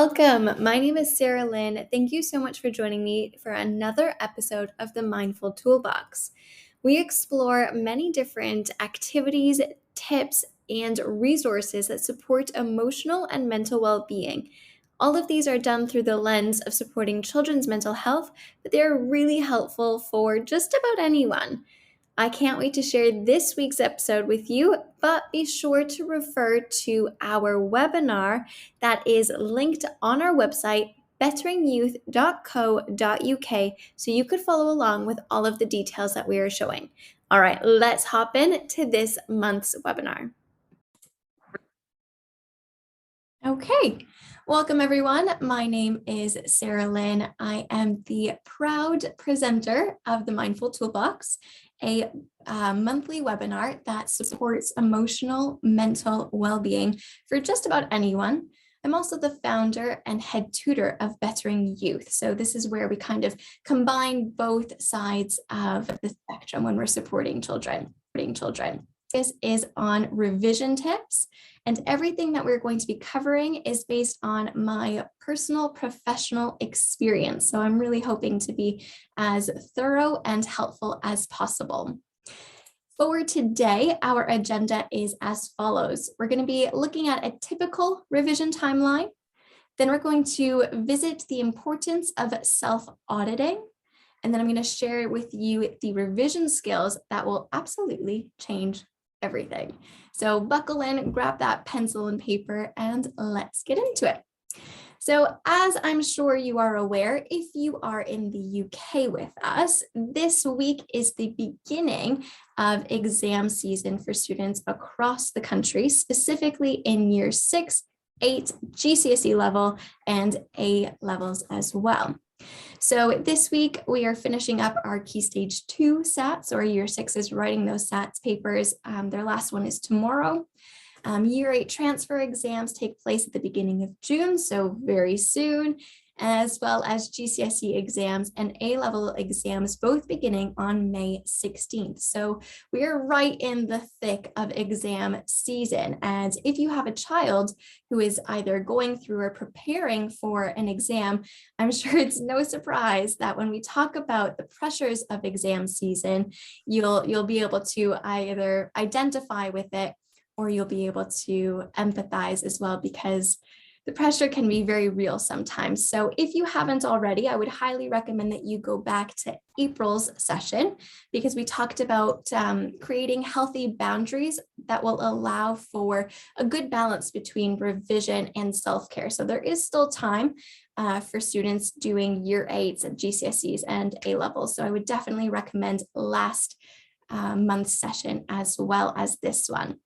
Welcome. My name is Sarah Lynn. Thank you so much for joining me for another episode of the Mindful Toolbox. We explore many different activities, tips, and resources that support emotional and mental well-being. All of these are done through the lens of supporting children's mental health, but they're really helpful for just about anyone. I can't wait to share this week's episode with you, but be sure to refer to our webinar that is linked on our website, betteringyouth.co.uk, so you could follow along with all of the details that we are showing. All right, let's hop in to this month's webinar. Okay, welcome everyone. My name is Sarah Lynn. I am the proud presenter of the Mindful Toolbox, a monthly webinar that supports emotional, mental well-being for just about anyone. I'm also the founder and head tutor of Bettering Youth. So this is where we kind of combine both sides of the spectrum when we're supporting children. This is on revision tips, and everything that we're going to be covering is based on my personal professional experience. So I'm really hoping to be as thorough and helpful as possible. For today, our agenda is as follows. We're going to be looking at a typical revision timeline. Then we're going to visit the importance of self-auditing. And then I'm going to share with you the revision skills that will absolutely change everything. So buckle in, grab that pencil and paper, and let's get into it. So as I'm sure you are aware, if you are in the UK with us, this week is the beginning of exam season for students across the country, specifically in year 6, 8, GCSE level, and A levels as well. So this week we are finishing up our Key Stage 2 SATs, or year 6 is writing those SATs papers. Their last one is tomorrow. Year 8 transfer exams take place at the beginning of June, so very soon, as well as GCSE exams and A-level exams, both beginning on May 16th. So we are right in the thick of exam season. And if you have a child who is either going through or preparing for an exam, I'm sure it's no surprise that when we talk about the pressures of exam season, you'll be able to either identify with it or you'll be able to empathize as well, because the pressure can be very real sometimes. So if you haven't already, I would highly recommend that you go back to April's session, because we talked about creating healthy boundaries that will allow for a good balance between revision and self-care. So there is still time for students doing year 8s and GCSEs and A levels. So I would definitely recommend last month's session as well as this one.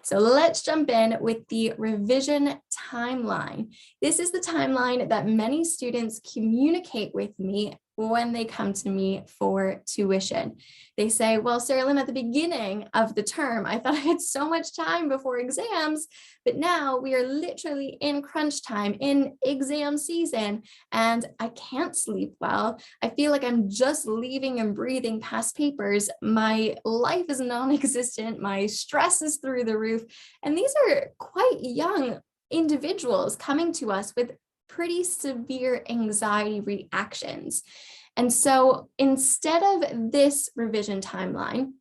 So let's jump in with the revision timeline. This is the timeline that many students communicate with me when they come to me for tuition. They say, well, Sarah Lynn, at the beginning of the term, I thought I had so much time before exams, but now we are literally in crunch time, in exam season, and I can't sleep well. I feel like I'm just leaving and breathing past papers. My life is non-existent. My stress is through the roof. And these are quite young individuals coming to us with pretty severe anxiety reactions. And so instead of this revision timeline,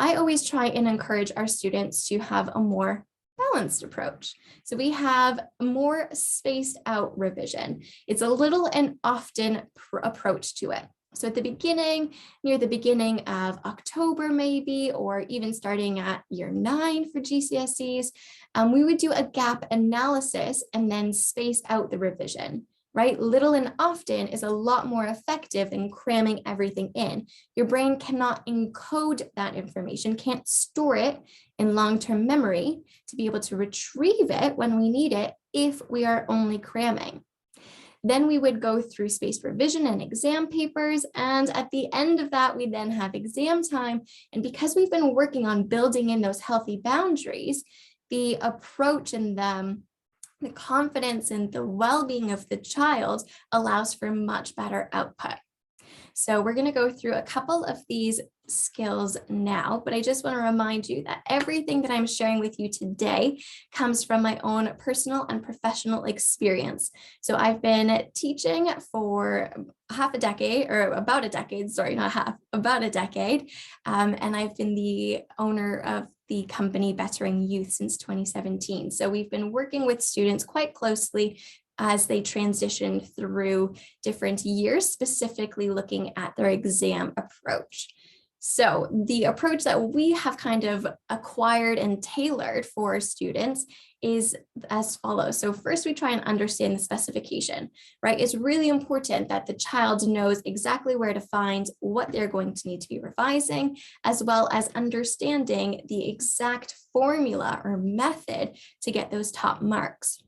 I always try and encourage our students to have a more balanced approach. So we have a more spaced out revision. It's a little and often approach to it. So at the beginning, near the beginning of October maybe, or even starting at year 9 for GCSEs, we would do a gap analysis and then space out the revision, right? Little and often is a lot more effective than cramming everything in. Your brain cannot encode that information, can't store it in long-term memory to be able to retrieve it when we need it if we are only cramming. Then we would go through spaced revision and exam papers. And at the end of that, we then have exam time. And because we've been working on building in those healthy boundaries, the approach and the confidence and the well-being of the child allows for much better output. So we're going to go through a couple of these skills now, but I just want to remind you that everything that I'm sharing with you today comes from my own personal and professional experience. So I've been teaching for half a decade, or about a decade, sorry, not half, about a decade. And I've been the owner of the company Bettering Youth since 2017. So we've been working with students quite closely as they transition through different years, specifically looking at their exam approach. So the approach that we have kind of acquired and tailored for students is as follows. So first we try and understand the specification, right? It's really important that the child knows exactly where to find what they're going to need to be revising, as well as understanding the exact formula or method to get those top marks.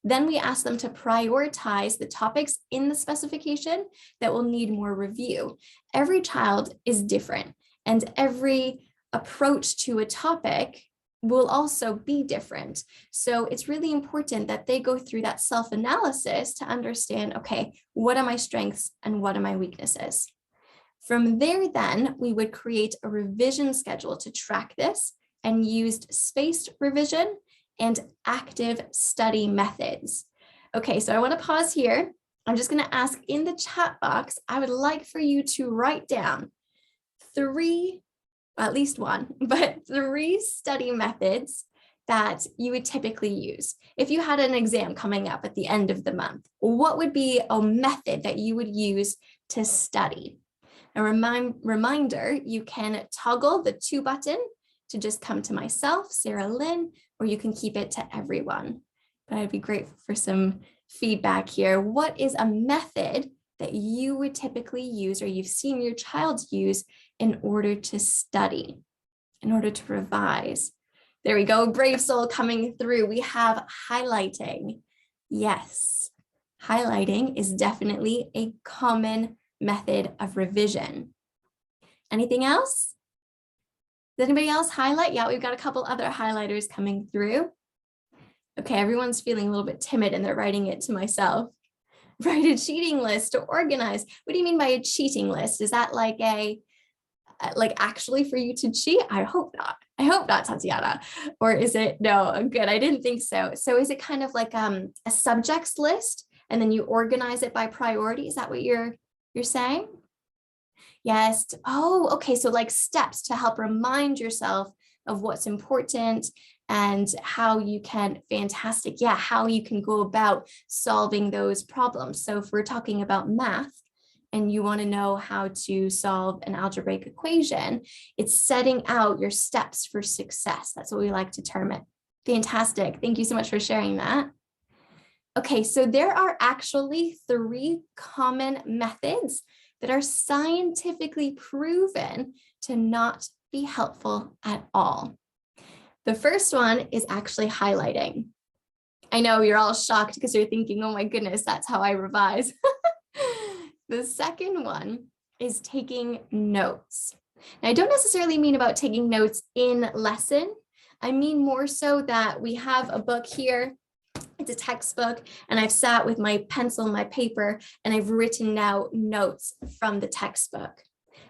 Then we ask them to prioritize the topics in the specification that will need more review. Every child is different, and every approach to a topic will also be different. So it's really important that they go through that self-analysis to understand, okay, what are my strengths and what are my weaknesses? From there, then, we would create a revision schedule to track this and used spaced revision and active study methods. Okay, so I want to pause here. I'm just going to ask in the chat box, I would like for you to write down three, at least one, but three study methods that you would typically use. If you had an exam coming up at the end of the month, what would be a method that you would use to study? A reminder, you can toggle the to button to just come to myself, Sarah Lynn, or you can keep it to everyone. But I'd be grateful for some feedback here. What is a method that you would typically use or you've seen your child use in order to study, in order to revise? There we go, brave soul coming through. We have highlighting. Yes, highlighting is definitely a common method of revision. Anything else? Does anybody else highlight? Yeah, we've got a couple other highlighters coming through. Okay, everyone's feeling a little bit timid and they're writing it to myself. Write a cheating list to organize. What do you mean by a cheating list? Is that like actually for you to cheat? I hope not. I hope not, Tatiana. Or is it, no, good, I didn't think so. So is it kind of like a subjects list and then you organize it by priority? Is that what you're saying? Yes. Oh, okay. So like steps to help remind yourself of what's important and how you can, fantastic. Yeah. How you can go about solving those problems. So if we're talking about math and you want to know how to solve an algebraic equation, it's setting out your steps for success. That's what we like to term it. Fantastic. Thank you so much for sharing that. Okay. So there are actually three common methods that are scientifically proven to not be helpful at all. The first one is actually highlighting. I know you're all shocked because you're thinking, oh my goodness, that's how I revise. The second one is taking notes. Now, I don't necessarily mean about taking notes in lesson. I mean more so that we have a book here. It's a textbook, and I've sat with my pencil and my paper, and I've written out notes from the textbook.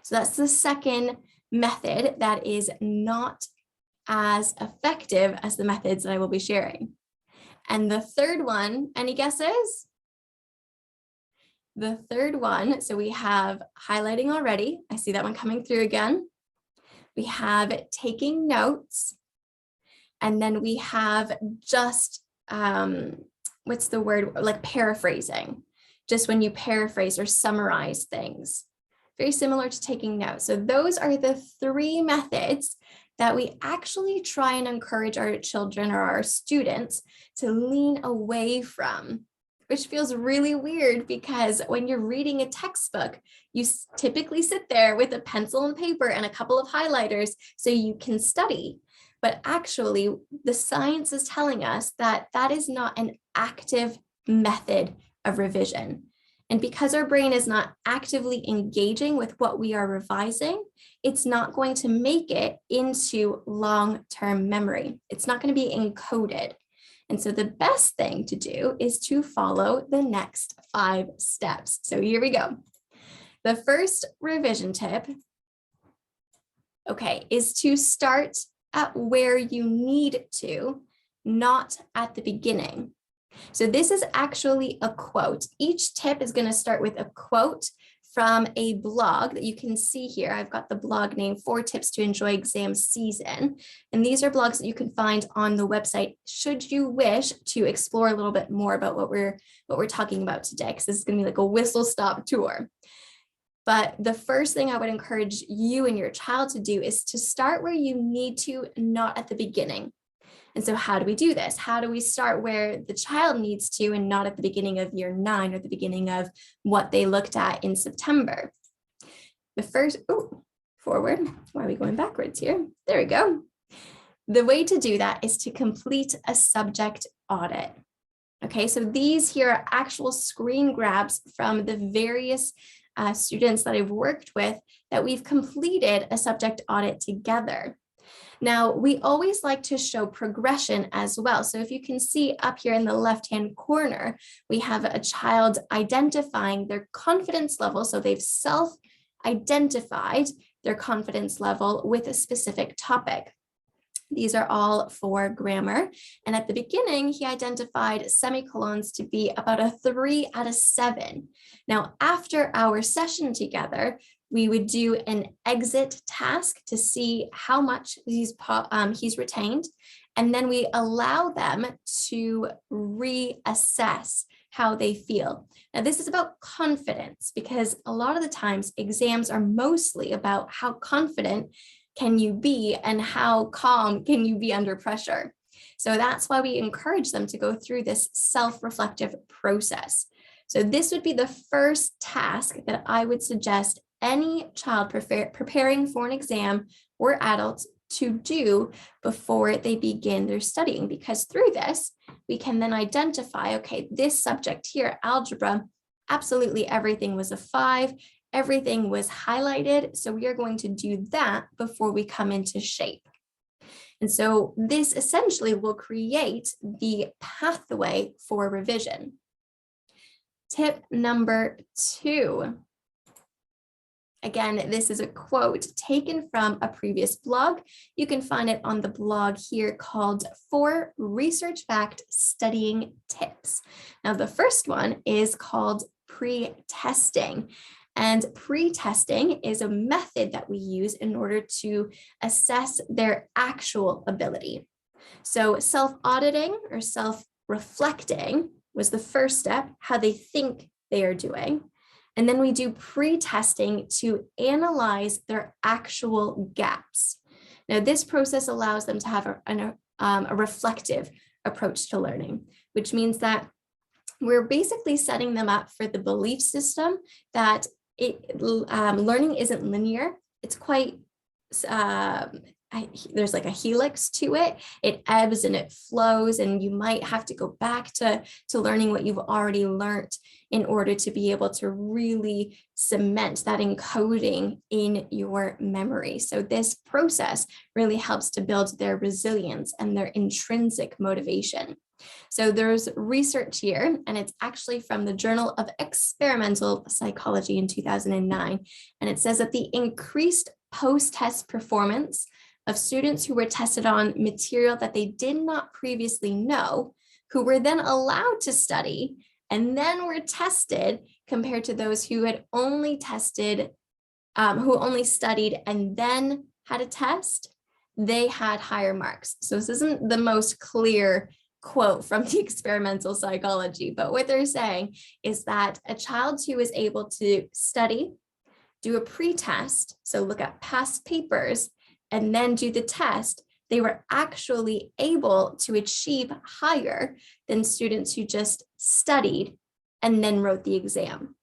So that's the second method that is not as effective as the methods that I will be sharing. And the third one, any guesses? The third one, so we have highlighting already. I see that one coming through again. We have taking notes, and then we have just what's the word, like paraphrasing, just when you paraphrase or summarize things, very similar to taking notes. So those are the three methods that we actually try and encourage our children or our students to lean away from, which feels really weird because when you're reading a textbook, you typically sit there with a pencil and paper and a couple of highlighters so you can study. But actually, the science is telling us that that is not an active method of revision. And because our brain is not actively engaging with what we are revising, it's not going to make it into long-term memory. It's not going to be encoded. And so the best thing to do is to follow the next 5 steps. So here we go. The first revision tip, okay, is to start at where you need to, not at the beginning. So this is actually a quote. Each tip is going to start with a quote from a blog that you can see here. I've got the blog name 4 Tips to Enjoy Exam Season. And these are blogs that you can find on the website should you wish to explore a little bit more about what we're talking about today, because this is going to be like a whistle-stop tour. But the first thing I would encourage you and your child to do is to start where you need to, not at the beginning. And so how do we do this? How do we start where the child needs to and not at the beginning of year 9 or the beginning of what they looked at in September? The first, forward. Why are we going backwards here? There we go. The way to do that is to complete a subject audit. Okay, so these here are actual screen grabs from the various students that I've worked with that we've completed a subject audit together. Now, we always like to show progression as well. So if you can see up here in the left-hand corner, we have a child identifying their confidence level. So they've self-identified their confidence level with a specific topic. These are all for grammar. And at the beginning, he identified semicolons to be about a 3 out of 7. Now, after our session together, we would do an exit task to see how much he's retained. And then we allow them to reassess how they feel. Now, this is about confidence, because a lot of the times exams are mostly about how confident can you be and how calm can you be under pressure. So that's why we encourage them to go through this self-reflective process. So this would be the first task that I would suggest any child preparing for an exam or adults to do before they begin their studying, because through this, we can then identify, okay, this subject here, algebra, absolutely everything was a 5, everything was highlighted. So we are going to do that before we come into shape. And so this essentially will create the pathway for revision. Tip number 2. Again, this is a quote taken from a previous blog. You can find it on the blog here called 4 Research-Backed Studying Tips. Now, the first one is called pre-testing. And pre-testing is a method that we use in order to assess their actual ability. So self-auditing or self-reflecting was the first step, how they think they are doing. And then we do pre-testing to analyze their actual gaps. Now, this process allows them to have a reflective approach to learning, which means that we're basically setting them up for the belief system that learning isn't linear. It's quite, there's like a helix to it. It ebbs and it flows, and you might have to go back to learning what you've already learned in order to be able to really cement that encoding in your memory. So this process really helps to build their resilience and their intrinsic motivation. So there's research here, and it's actually from the Journal of Experimental Psychology in 2009. And it says that the increased post-test performance of students who were tested on material that they did not previously know, who were then allowed to study and then were tested, compared to those who had only tested, who only studied and then had a test, they had higher marks. So this isn't the most clear quote from the experimental psychology, but what they're saying is that a child who is able to study, do a pre-test, so look at past papers, and then do the test, they were actually able to achieve higher than students who just studied and then wrote the exam.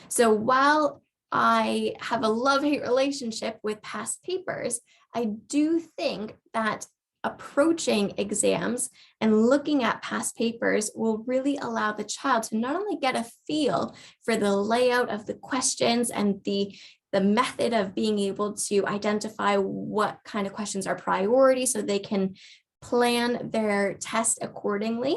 So while I have a love-hate relationship with past papers, I do think that approaching exams and looking at past papers will really allow the child to not only get a feel for the layout of the questions and the method of being able to identify what kind of questions are priority so they can plan their test accordingly.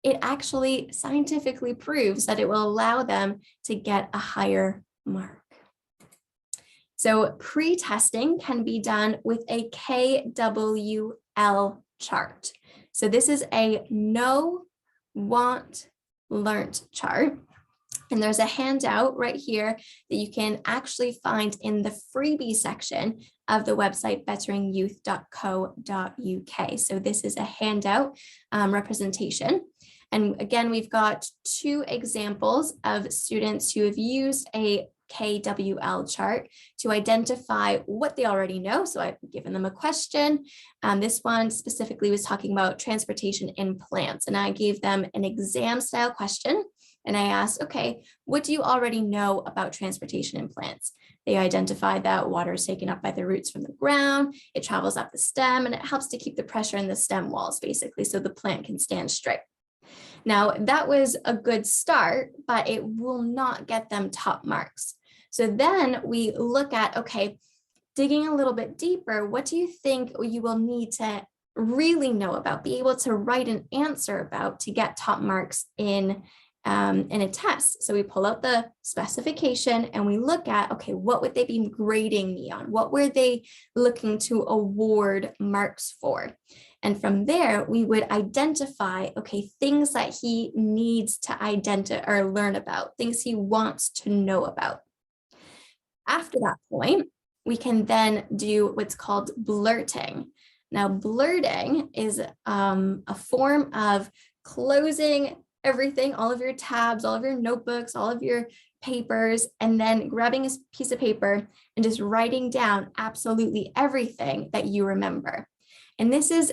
It actually scientifically proves that it will allow them to get a higher mark. So pre-testing can be done with a KWL chart. So this is a know, want, learnt chart. And there's a handout right here that you can actually find in the freebie section of the website betteringyouth.co.uk. So this is a handout representation. And again, we've got 2 examples of students who have used a KWL chart to identify what they already know. So I've given them a question. This one specifically was talking about transportation in plants. And I gave them an exam style question. And I asked, okay, what do you already know about transportation in plants? They identified that water is taken up by the roots from the ground, it travels up the stem, and it helps to keep the pressure in the stem walls, basically, so the plant can stand straight. Now, that was a good start, but it will not get them top marks. So then we look at, okay, digging a little bit deeper, what do you think you will need to really know about, be able to write an answer about to get top marks in a test? So we pull out the specification and we look at, okay, what would they be grading me on? What were they looking to award marks for? And from there, we would identify, okay, things that he needs to identify or learn about, things he wants to know about. After that point, we can then do what's called blurting. Now, blurting is a form of closing everything, all of your tabs, all of your notebooks, all of your papers, and then grabbing a piece of paper and just writing down absolutely everything that you remember. And this is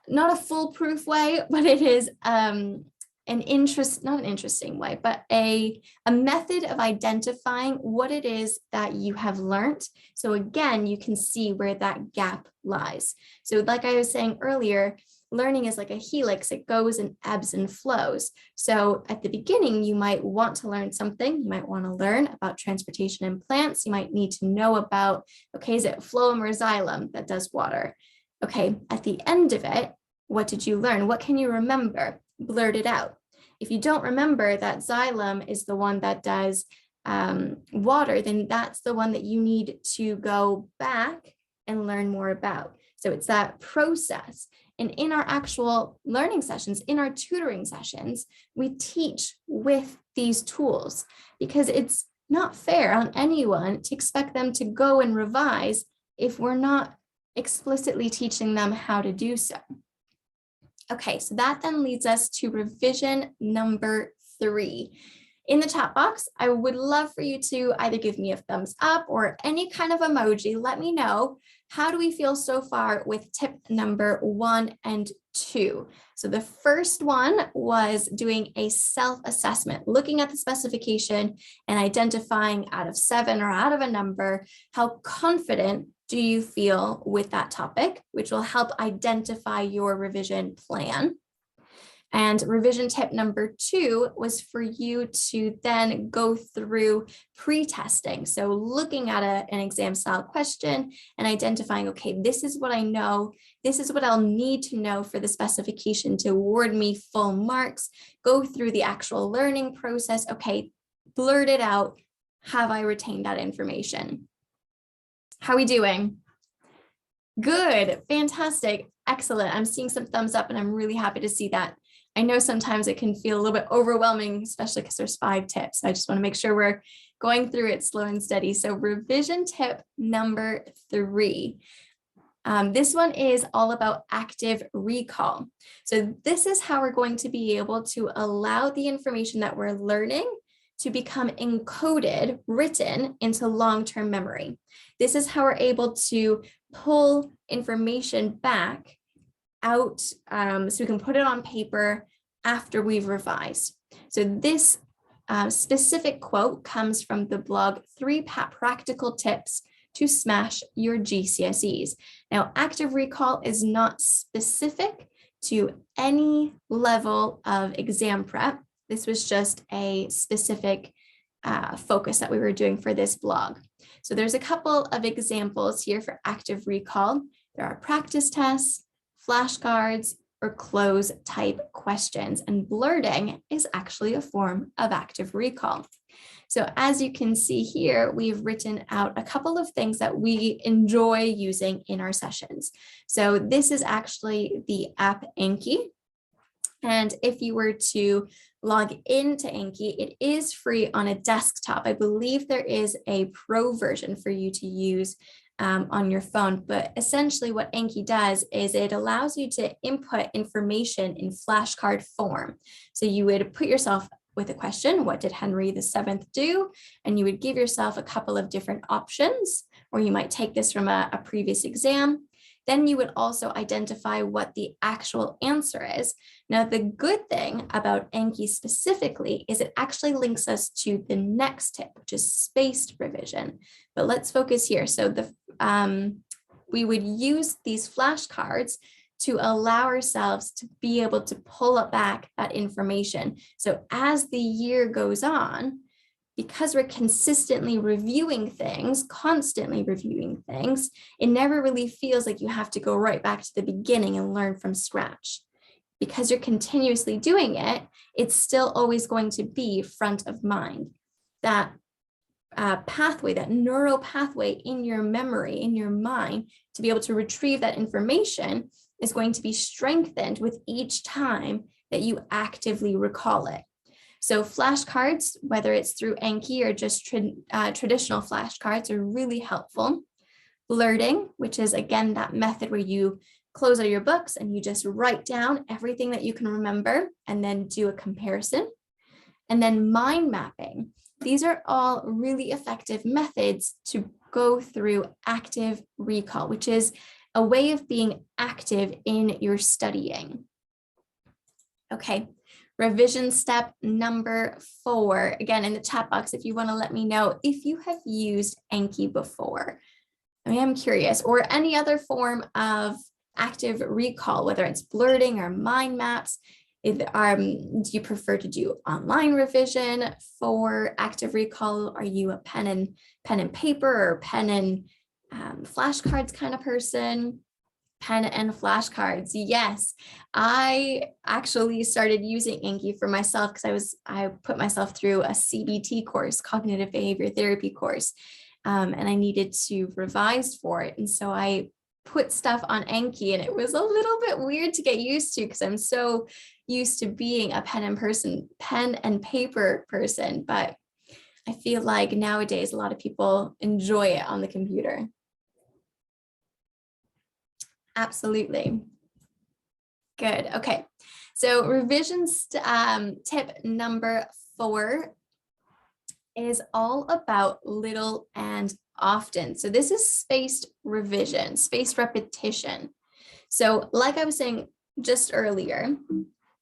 not a foolproof way, but it is not an interesting way, but a method of identifying what it is that you have learned. So again, you can see where that gap lies. So like I was saying earlier, learning is like a helix. It goes and ebbs and flows. So at the beginning, you might want to learn something. You might want to learn about transportation in plants. You might need to know about, okay, is it phloem or xylem that does water? Okay, at the end of it, what did you learn? What can you remember? Blurt it out. If you don't remember that xylem is the one that does water, then that's the one that you need to go back and learn more about. So it's that process. And in our actual learning sessions, in our tutoring sessions, we teach with these tools because it's not fair on anyone to expect them to go and revise if we're not explicitly teaching them how to do so. Okay, so that then leads us to revision number 3. In the chat box, I would love for you to either give me a thumbs up or any kind of emoji. Let me know, how do we feel so far with tip number 1 and 2? So the first one was doing a self-assessment, looking at the specification and identifying out of 7 or out of a number, how confident do you feel with that topic, which will help identify your revision plan. And revision tip number 2 was for you to then go through pre-testing. So looking at an exam style question and identifying, okay, this is what I know. This is what I'll need to know for the specification to award me full marks. Go through the actual learning process. Okay, blurt it out. Have I retained that information? How are we doing? Good, fantastic, excellent. I'm seeing some thumbs up and I'm really happy to see that. I know sometimes it can feel a little bit overwhelming, especially because there's 5 tips. I just want to make sure we're going through it slow and steady. So revision tip number 3. This one is all about active recall. So this is how we're going to be able to allow the information that we're learning to become encoded, written into long-term memory. This is how we're able to pull information back out so we can put it on paper after we've revised. So this specific quote comes from the blog 3 Practical Tips to Smash Your GCSEs. Now, active recall is not specific to any level of exam prep. This was just a specific focus that we were doing for this blog. So there's a couple of examples here for active recall. There are practice tests, flashcards, or cloze type questions, and blurting is actually a form of active recall. So as you can see here, we've written out a couple of things that we enjoy using in our sessions. So this is actually the app Anki. And if you were to log into Anki, it is free on a desktop. I believe there is a pro version for you to use on your phone, but essentially what Anki does is it allows you to input information in flashcard form. So you would put yourself with a question, what did Henry VII do? And you would give yourself a couple of different options, or you might take this from a previous exam. Then you would also identify what the actual answer is. Now, the good thing about Anki specifically is it actually links us to the next tip, which is spaced revision. But let's focus here. So we would use these flashcards to allow ourselves to be able to pull up back that information. So as the year goes on, because we're consistently reviewing things, constantly reviewing things, it never really feels like you have to go right back to the beginning and learn from scratch. Because you're continuously doing it, it's still always going to be front of mind. That pathway, that neural pathway in your memory, in your mind, to be able to retrieve that information is going to be strengthened with each time that you actively recall it. So flashcards, whether it's through Anki or just traditional flashcards, are really helpful. Blurting, which is again that method where you close all your books and you just write down everything that you can remember and then do a comparison. And then mind mapping. These are all really effective methods to go through active recall, which is a way of being active in your studying. Okay. Revision step number 4, again, in the chat box, if you want to let me know if you have used Anki before. I am curious, or any other form of active recall, whether it's blurting or mind maps. Do you prefer to do online revision for active recall? Are you a pen and paper or pen and flashcards kind of person? Pen and flashcards. Yes, I actually started using Anki for myself because I put myself through a CBT course, cognitive behavior therapy course, and I needed to revise for it. And so I put stuff on Anki, and it was a little bit weird to get used to because I'm so used to being a pen and paper person. But I feel like nowadays a lot of people enjoy it on the computer. Absolutely. Good. Okay. So revisions tip number 4 is all about little and often. So this is spaced revision, spaced repetition. So like I was saying just earlier,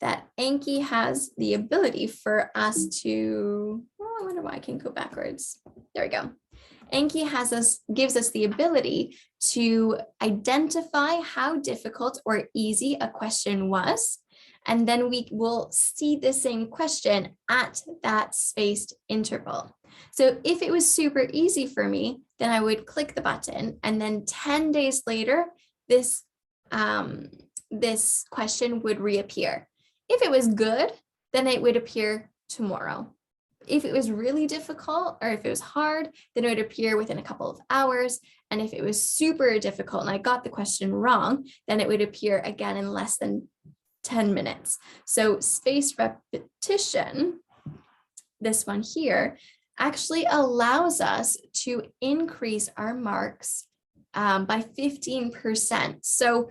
that Anki has the ability for us to, I wonder why I can't go backwards. There we go. Anki gives us the ability to identify how difficult or easy a question was, and then we will see the same question at that spaced interval. So if it was super easy for me, then I would click the button, and then 10 days later, this question would reappear. If it was good, then it would appear tomorrow. If it was really difficult or if it was hard, then it would appear within a couple of hours. And if it was super difficult and I got the question wrong, then it would appear again in less than 10 minutes. So spaced repetition, this one here, actually allows us to increase our marks by 15%. So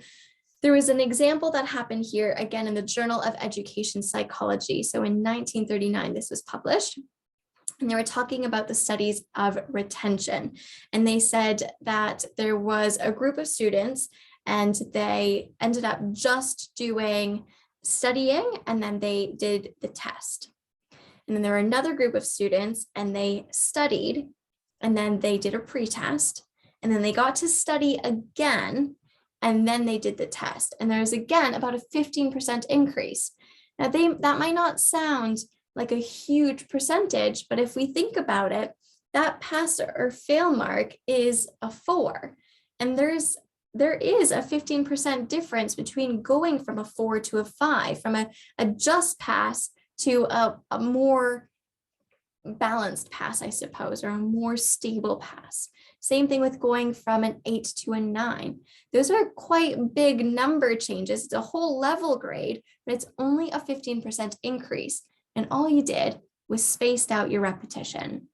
there was an example that happened here, again, in the Journal of Education Psychology. So in 1939, this was published. And they were talking about the studies of retention. And they said that there was a group of students and they ended up just doing studying, and then they did the test. And then there were another group of students and they studied, and then they did a pretest, and then they got to study again, and then they did the test. And there's again about a 15% increase. Now that might not sound like a huge percentage, but if we think about it, that pass or fail mark is a 4. And there is a 15% difference between going from a 4 to a 5, from a just pass to a more balanced pass, I suppose, or a more stable pass. Same thing with going from an 8 to a 9. Those are quite big number changes. It's a whole level grade, but it's only a 15% increase. And all you did was spaced out your repetition.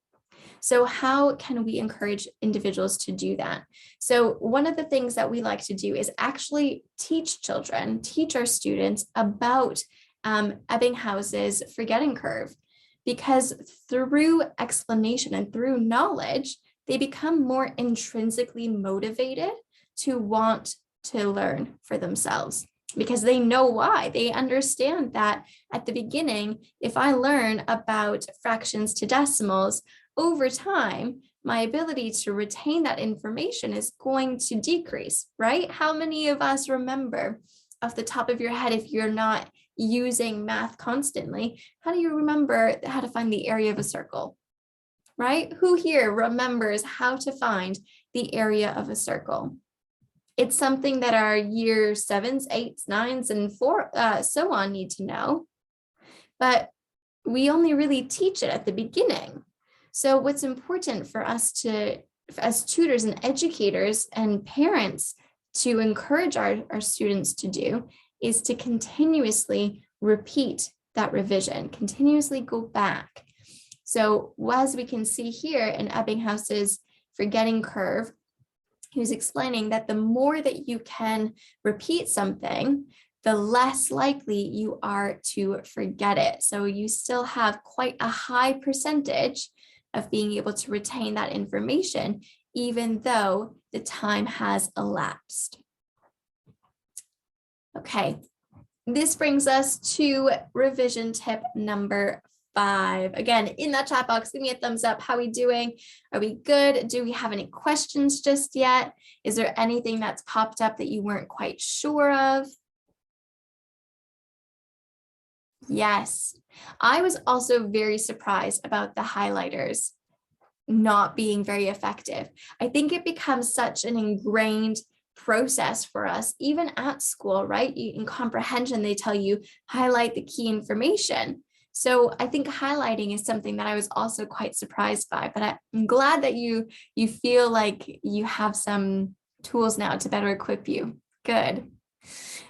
So how can we encourage individuals to do that? So one of the things that we like to do is actually teach our students about Ebbinghaus's forgetting curve, because through explanation and through knowledge, they become more intrinsically motivated to want to learn for themselves, because they know why. They understand that at the beginning, if I learn about fractions to decimals, over time, my ability to retain that information is going to decrease, right? How many of us remember off the top of your head, if you're not using math constantly, how do you remember how to find the area of a circle, right? Who here remembers how to find the area of a circle? It's something that our year 7s, 8s, 9s, and so on need to know, but we only really teach it at the beginning. So what's important for us to, as tutors and educators and parents, to encourage our students to do is to continuously repeat that revision, continuously go back. So as we can see here in Ebbinghaus's forgetting curve, he was explaining that the more that you can repeat something, the less likely you are to forget it. So you still have quite a high percentage of being able to retain that information, even though the time has elapsed. Okay, this brings us to revision tip number 5. Again, in that chat box, give me a thumbs up. How are we doing? Are we good? Do we have any questions just yet? Is there anything that's popped up that you weren't quite sure of? Yes, I was also very surprised about the highlighters not being very effective. I think it becomes such an ingrained process for us, even at school, right? In comprehension, they tell you highlight the key information. So I think highlighting is something that I was also quite surprised by, but I'm glad that you feel like you have some tools now to better equip you. Good.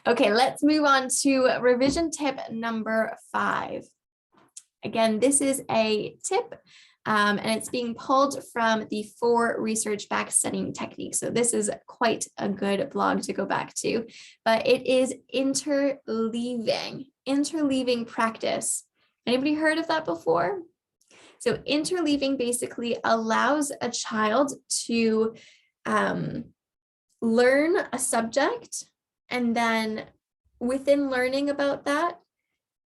Okay, let's move on to revision tip number 5. Again, this is a tip and it's being pulled from the 4 research-backed studying techniques. So this is quite a good blog to go back to, but it is interleaving practice. Anybody heard of that before? So interleaving basically allows a child to learn a subject, and then within learning about that,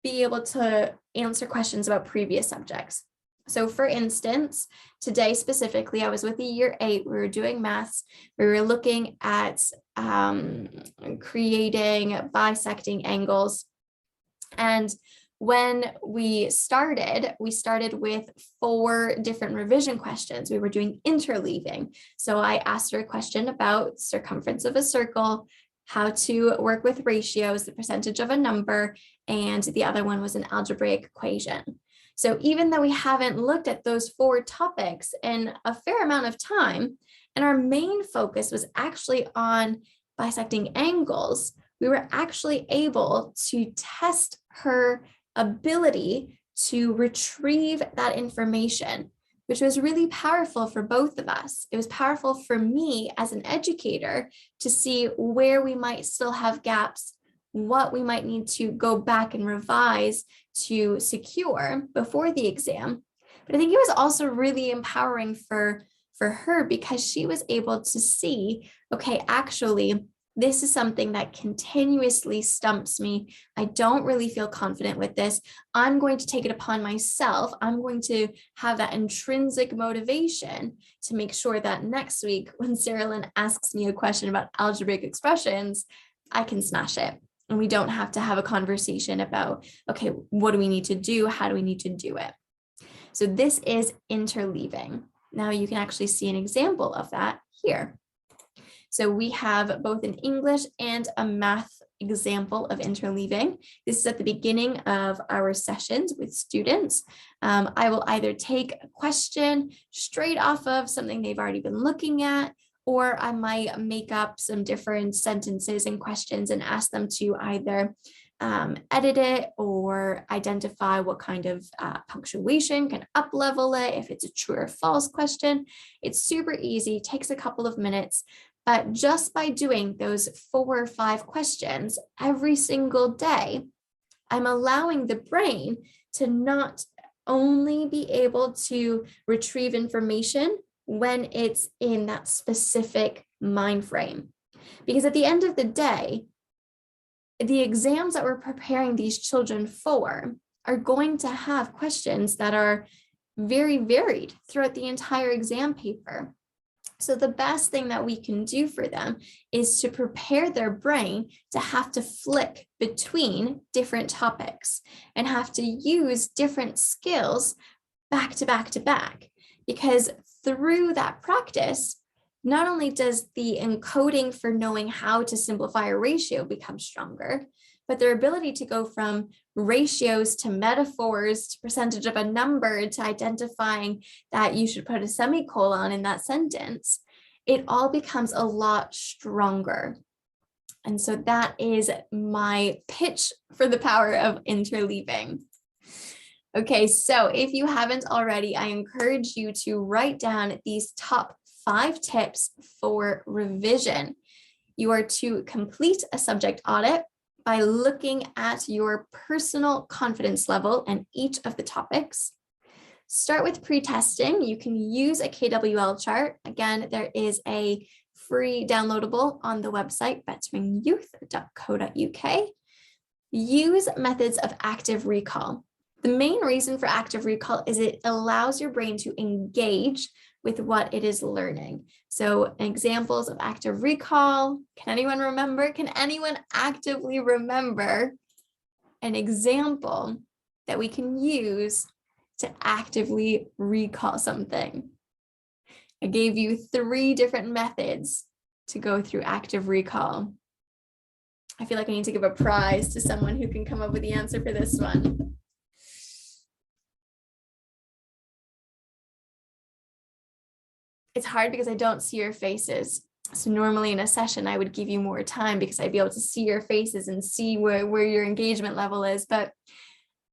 be able to answer questions about previous subjects. So for instance, today specifically, I was with a year 8, we were doing maths, we were looking at creating bisecting angles. And when we started with 4 different revision questions. We were doing interleaving. So I asked her a question about circumference of a circle, how to work with ratios, the percentage of a number, and the other one was an algebraic equation. So even though we haven't looked at those 4 topics in a fair amount of time, and our main focus was actually on bisecting angles, we were actually able to test her ability to retrieve that information, which was really powerful for both of us. It was powerful for me as an educator to see where we might still have gaps, what we might need to go back and revise to secure before the exam. But I think it was also really empowering for her, because she was able to see, okay, actually, this is something that continuously stumps me. I don't really feel confident with this. I'm going to take it upon myself. I'm going to have that intrinsic motivation to make sure that next week when Sarah Lynn asks me a question about algebraic expressions, I can smash it. And we don't have to have a conversation about, okay, what do we need to do? How do we need to do it? So this is interleaving. Now you can actually see an example of that here. So we have both an English and a math example of interleaving. This is at the beginning of our sessions with students. I will either take a question straight off of something they've already been looking at, or I might make up some different sentences and questions and ask them to either edit it or identify what kind of punctuation can up level it if it's a true or false question. It's super easy, takes a couple of minutes, but just by doing those 4 or 5 questions every single day, I'm allowing the brain to not only be able to retrieve information when it's in that specific mind frame. Because at the end of the day, the exams that we're preparing these children for are going to have questions that are very varied throughout the entire exam paper. So the best thing that we can do for them is to prepare their brain to have to flick between different topics and have to use different skills back to back to back. Because through that practice, not only does the encoding for knowing how to simplify a ratio become stronger, but their ability to go from ratios to metaphors to percentage of a number to identifying that you should put a semicolon in that sentence, it all becomes a lot stronger. And so that is my pitch for the power of interleaving. Okay, so if you haven't already, I encourage you to write down these top 5 tips for revision. You are to complete a subject audit by looking at your personal confidence level in each of the topics. Start with pre-testing. You can use a KWL chart. Again, there is a free downloadable on the website, veterinarianyouth.co.uk. Use methods of active recall. The main reason for active recall is it allows your brain to engage with what it is learning. So examples of active recall, can anyone remember? Can anyone actively remember an example that we can use to actively recall something? I gave you 3 different methods to go through active recall. I feel like I need to give a prize to someone who can come up with the answer for this one. It's hard because I don't see your faces. So normally in a session, I would give you more time because I'd be able to see your faces and see where your engagement level is. But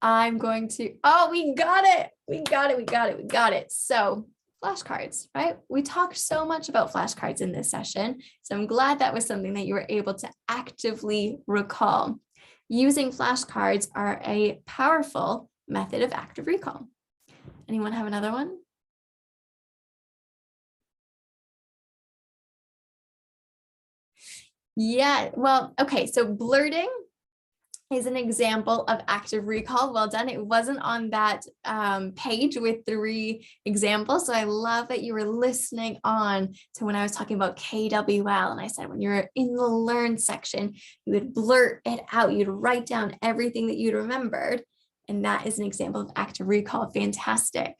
I'm going to, oh, we got it. We got it. So flashcards, right? We talked so much about flashcards in this session. So I'm glad that was something that you were able to actively recall. Using flashcards are a powerful method of active recall. Anyone have another one? Yeah, well, okay, so blurting is an example of active recall. Well done. It wasn't on that page with 3 examples. So I love that you were listening on to when I was talking about KWL. And I said, when you're in the learn section, you would blurt it out. You'd write down everything that you'd remembered. And that is an example of active recall. Fantastic.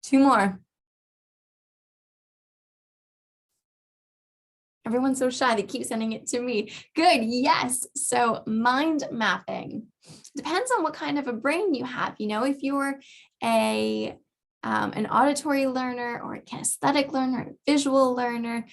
2 more. Everyone's so shy, they keep sending it to me. Good, yes. So mind mapping. Depends on what kind of a brain you have. You know, if you're an auditory learner or a kinesthetic learner, or a visual learner,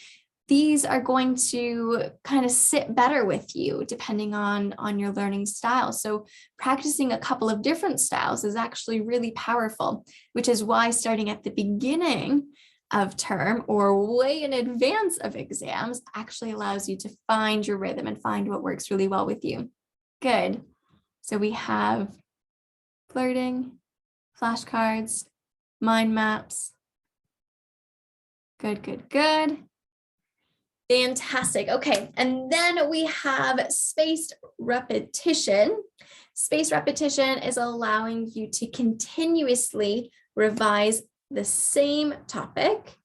these are going to kind of sit better with you depending on your learning style. So practicing a couple of different styles is actually really powerful, which is why starting at the beginning of term or way in advance of exams actually allows you to find your rhythm and find what works really well with you. Good. So we have flirting, flashcards, mind maps. Good. Fantastic. Okay. And then we have spaced repetition. Spaced repetition is allowing you to continuously revise the same topic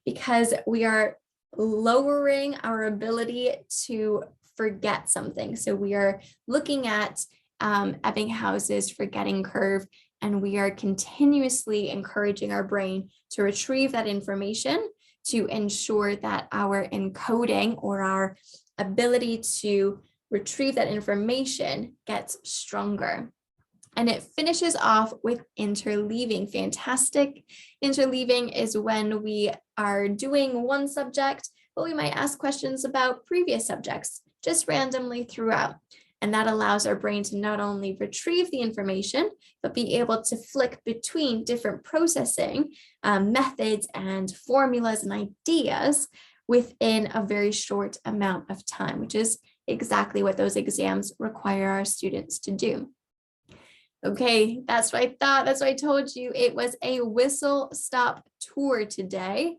because we are lowering our ability to forget something. So we are looking at Ebbinghaus's forgetting curve, and we are continuously encouraging our brain to retrieve that information to ensure that our encoding or our ability to retrieve that information gets stronger. And it finishes off with interleaving. Fantastic. Interleaving is when we are doing one subject, but we might ask questions about previous subjects just randomly throughout. And that allows our brain to not only retrieve the information, but be able to flick between different processing methods and formulas and ideas within a very short amount of time, which is exactly what those exams require our students to do. Okay, that's what I thought. That's what I told you. It was a whistle stop tour today.